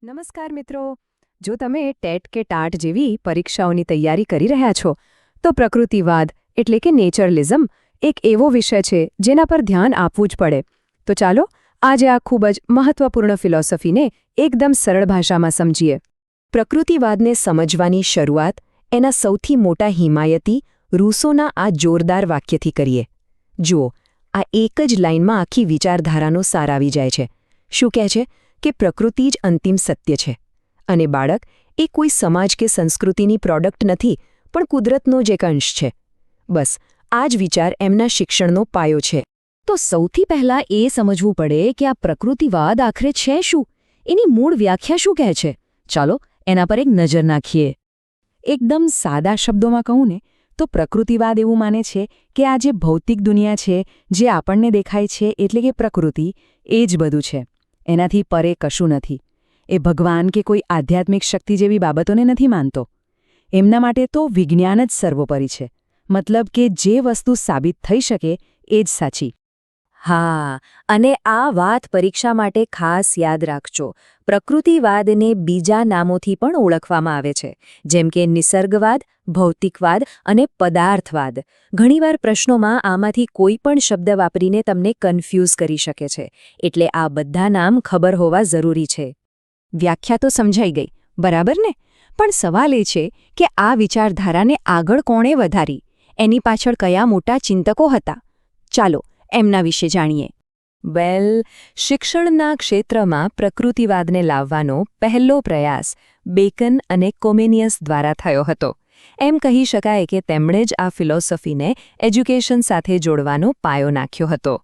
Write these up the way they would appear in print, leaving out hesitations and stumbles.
નમસ્કાર મિત્રો. જો તમે ટેટ કે ટાટ જેવી પરીક્ષાઓની તૈયારી કરી રહ્યા છો તો પ્રકૃતિવાદ એટલે કે નેચરલિઝમ એક એવો વિષય છે જેના પર ધ્યાન આપવું જ પડે. તો ચાલો આજે આ ખૂબ જ મહત્વપૂર્ણ ફિલોસોફીને એકદમ સરળ ભાષામાં સમજીએ. પ્રકૃતિવાદને સમજવાની શરૂઆત એના સૌથી મોટા હિમાયતી રૂસોના આ જોરદાર વાક્યથી કરીએ. જુઓ, આ એક જ લાઇનમાં આખી વિચારધારાનો સાર આવી જાય છે. શું કહે છે કે પ્રકૃતિ જ અંતિમ સત્ય છે અને બાળક એ કોઈ સમાજ કે સંસ્કૃતિની પ્રોડક્ટ નથી, પણ કુદરતનો જ એક અંશ છે. બસ આ જ વિચાર એમના શિક્ષણનો પાયો છે. તો સૌથી પહેલાં એ સમજવું પડે કે આ પ્રકૃતિવાદ આખરે છે શું, એની મૂળ વ્યાખ્યા શું કહે છે. ચાલો એના પર એક નજર નાખીએ. એકદમ સાદા શબ્દોમાં કહું ને તો પ્રકૃતિવાદ એવું માને છે કે આ જે ભૌતિક દુનિયા છે, જે આપણને દેખાય છે એટલે કે પ્રકૃતિ, એ જ બધું છે. એનાથી પરે કશું નથી. એ ભગવાન કે કોઈ આધ્યાત્મિક શક્તિ જેવી બાબતોને નથી માનતો. એમના માટે તો વિજ્ઞાન જ સર્વોપરી છે. મતલબ કે જે વસ્તુ સાબિત થઈ શકે એ જ સાચી. હા, અને આ વાત પરીક્ષા માટે ખાસ યાદ રાખજો. પ્રકૃતિવાદને બીજા નામોથી પણ ઓળખવામાં આવે છે, જેમ કે નિસર્ગવાદ, ભૌતિકવાદ અને પદાર્થવાદ. ઘણીવાર પ્રશ્નોમાં આમાંથી કોઈ પણ શબ્દ વાપરીને તમને કન્ફ્યુઝ કરી શકે છે, એટલે આ બધા નામ ખબર હોવા જરૂરી છે. વ્યાખ્યા તો સમજાઈ ગઈ, બરાબર ને? પણ સવાલ એ છે કે આ વિચારધારાને આગળ કોણે વધારી? એની પાછળ કયા મોટા ચિંતકો હતા? ચાલો એમના વિશે જાણીએ. શિક્ષણના ક્ષેત્રમાં પ્રકૃતિવાદને લાવવાનો પહેલો પ્રયાસ બેકન અને કોમેનિયસ દ્વારા થયો હતો. એમ કહી શકાય કે તેમણે જ આ ફિલોસોફીને એજ્યુકેશન સાથે જોડવાનો પાયો નાખ્યો હતો.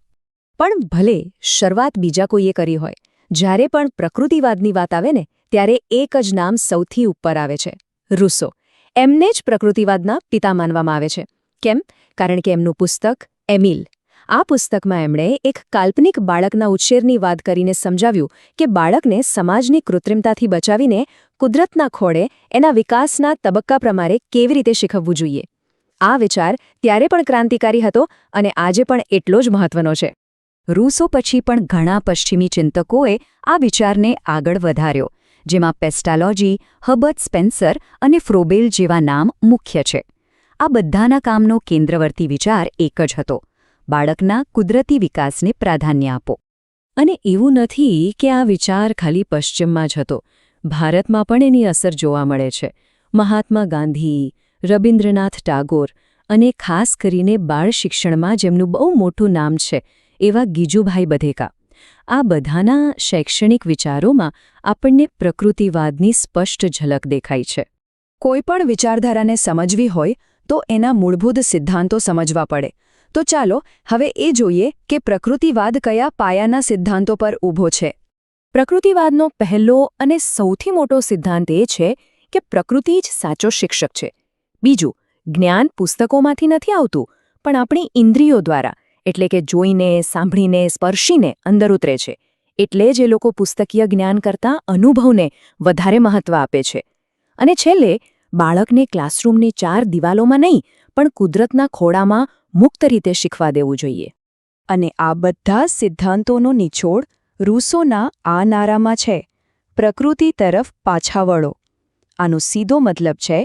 પણ ભલે શરૂઆત બીજા કોઈએ કરી હોય, જ્યારે પણ પ્રકૃતિવાદની વાત આવે ને ત્યારે એક જ નામ સૌથી ઉપર આવે છે: રૂસો. એમને જ પ્રકૃતિવાદના પિતા માનવામાં આવે છે. કેમ? કારણ કે એમનું પુસ્તક એમિલ, આ પુસ્તકમાં એમણે એક કાલ્પનિક બાળકના ઉછેરની વાત કરીને સમજાવ્યું કે બાળકને સમાજની કૃત્રિમતાથી બચાવીને કુદરતના ખોળે એના વિકાસના તબક્કા પ્રમાણે કેવી રીતે શીખવવું જોઈએ. આ વિચાર ત્યારે પણ ક્રાંતિકારી હતો અને આજે પણ એટલો જ મહત્વનો છે. રૂસો પછી પણ ઘણા પશ્ચિમી ચિંતકોએ આ વિચારને આગળ વધાર્યો, જેમાં પેસ્ટાલોજી, હર્બર્ટ સ્પેન્સર અને ફ્રોબેલ જેવા નામ મુખ્ય છે. આ બધાના કામનો કેન્દ્રવર્તી વિચાર એક જ હતો: બાળકના કુદરતી વિકાસને પ્રાધાન્ય આપો. અને એવું નથી કે આ વિચાર ખાલી પશ્ચિમમાં જ હતો. ભારતમાં પણ એની અસર જોવા મળે છે. મહાત્મા ગાંધી, રબિન્દ્રનાથ ટાગોર અને ખાસ કરીને બાળ શિક્ષણમાં જેમનું બહુ મોટું નામ છે એવા ગીજુભાઈ બધેકા, આ બધાના શૈક્ષણિક વિચારોમાં આપણને પ્રકૃતિવાદની સ્પષ્ટ ઝલક દેખાય છે. કોઈ પણ વિચારધારાને સમજવી હોય તો એના મૂળભૂત સિદ્ધાંતો સમજવા પડે. તો ચાલો હવે એ જોઈએ કે પ્રકૃતિવાદ કયા પાયાના સિદ્ધાંતો પર ઊભો છે. પ્રકૃતિવાદનો પહેલો અને સૌથી મોટો સિદ્ધાંત એ છે કે પ્રકૃતિ જ સાચો શિક્ષક છે. બીજું, જ્ઞાન પુસ્તકોમાંથી નથી આવતું, પણ આપણી ઇન્દ્રિયો દ્વારા, એટલે કે જોઈને, સાંભળીને, સ્પર્શીને અંદર ઉતરે છે. એટલે જ એ લોકો પુસ્તકીય જ્ઞાન કરતાં અનુભવને વધારે મહત્વ આપે છે. અને છેલ્લે, બાળકને ક્લાસરૂમની 4 દિવાલોમાં નહીં, પણ કુદરતના ખોળામાં મુક્ત રીતે શીખવા દેવું જોઈએ. અને આ બધા સિદ્ધાંતોનો નિચોડ રૂસોના આ નારામાં છે: પ્રકૃતિ તરફ પાછા વળો. આનો સીધો મતલબ છે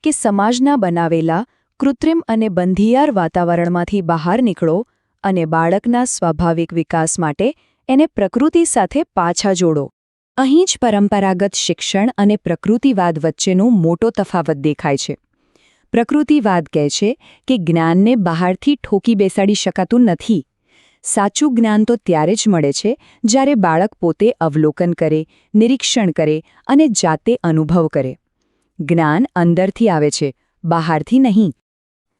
કે સમાજના બનાવેલા કૃત્રિમ અને બંધિયાર વાતાવરણમાંથી બહાર નીકળો અને બાળકના સ્વાભાવિક વિકાસ માટે એને પ્રકૃતિ સાથે પાછા જોડો. અહીં જ પરંપરાગત શિક્ષણ અને પ્રકૃતિવાદ વચ્ચેનો મોટો તફાવત દેખાય છે. પ્રકૃતિવાદ કહે છે કે જ્ઞાનને બહારથી ઠોકી બેસાડી શકાતું નથી. સાચું જ્ઞાન તો ત્યારે જ મળે છે જ્યારે બાળક પોતે અવલોકન કરે, નિરીક્ષણ કરે અને જાતે અનુભવ કરે. જ્ઞાન અંદરથી આવે છે, બહારથી નહીં.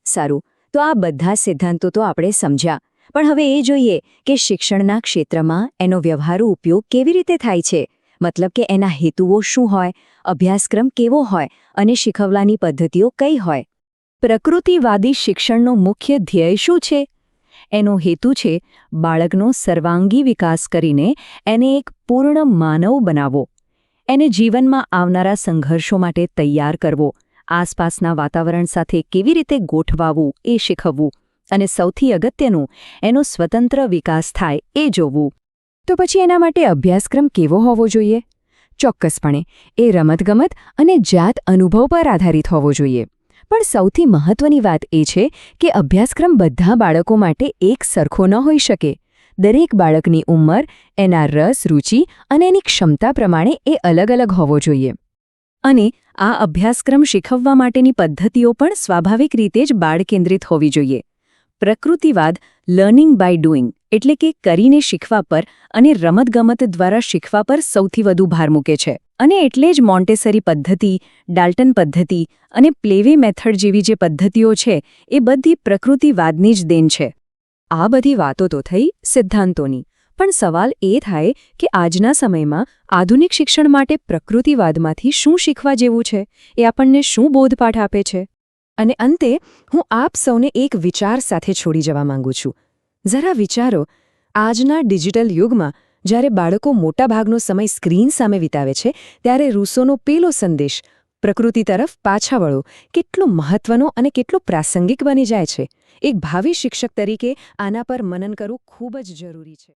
સારું, તો આ બધા સિદ્ધાંતો તો આપણે સમજ્યા, પણ હવે એ જોઈએ કે શિક્ષણના ક્ષેત્રમાં એનો વ્યવહારુ ઉપયોગ કેવી રીતે થાય છે. મતલબ કે એના હેતુઓ શું હોય, અભ્યાસક્રમ કેવો હોય અને શીખવવાની પદ્ધતિઓ કઈ હોય. પ્રકૃતિવાદી શિક્ષણનો મુખ્ય ધ્યેય શું છે? એનો હેતુ છે બાળકનો સર્વાંગી વિકાસ કરીને એને એક પૂર્ણ માનવ બનાવવો, એને જીવનમાં આવનારા સંઘર્ષો માટે તૈયાર કરવો, આસપાસના વાતાવરણ સાથે કેવી રીતે ગોઠવાવું એ શીખવવું, અને સૌથી અગત્યનું, એનો સ્વતંત્ર વિકાસ થાય એ જોવું. તો પછી એના માટે અભ્યાસક્રમ કેવો હોવો જોઈએ? ચોક્કસપણે એ રમતગમત અને જાત અનુભવ પર આધારિત હોવો જોઈએ. પણ સૌથી મહત્વની વાત એ છે કે અભ્યાસક્રમ બધા બાળકો માટે એક સરખો ન હોઈ શકે. દરેક બાળકની ઉંમર, એના રસ, રુચિ અને એની ક્ષમતા પ્રમાણે એ અલગ અલગ હોવો જોઈએ. અને આ અભ્યાસક્રમ શીખવવા માટેની પદ્ધતિઓ પણ સ્વાભાવિક રીતે જ બાળકેન્દ્રિત હોવી જોઈએ. પ્રકૃતિવાદ લર્નિંગ બાય ડુઇંગ એટલે કે કરીને શીખવા પર અને રમતગમત દ્વારા શીખવા પર સૌથી વધુ ભાર મૂકે છે. અને એટલે જ મોન્ટેસરી પદ્ધતિ, ડાલ્ટન પદ્ધતિ અને પ્લેવે મેથડ જેવી જે પદ્ધતિઓ છે એ બધી પ્રકૃતિવાદની જ દેન છે. આ બધી વાતો તો થઈ સિદ્ધાંતોની. પણ સવાલ એ થાય કે આજના સમયમાં આધુનિક શિક્ષણ માટે પ્રકૃતિવાદમાંથી શું શીખવા જેવું છે? એ આપણને શું બોધપાઠ આપે છે? અને અંતે હું આપ સૌને એક વિચાર સાથે છોડી જવા માંગુ છું. જરા વિચારો, આજના ડિજિટલ યુગમાં જ્યારે બાળકો મોટાભાગનો સમય સ્ક્રીન સામે વિતાવે છે ત્યારે રૂસોનો પેલો સંદેશ, પ્રકૃતિ તરફ પાછા વળો, કેટલો મહત્વનો અને કેટલો પ્રાસંગિક બની જાય છે. એક ભાવિ શિક્ષક તરીકે આના પર મનન કરવું ખૂબ જ જરૂરી છે.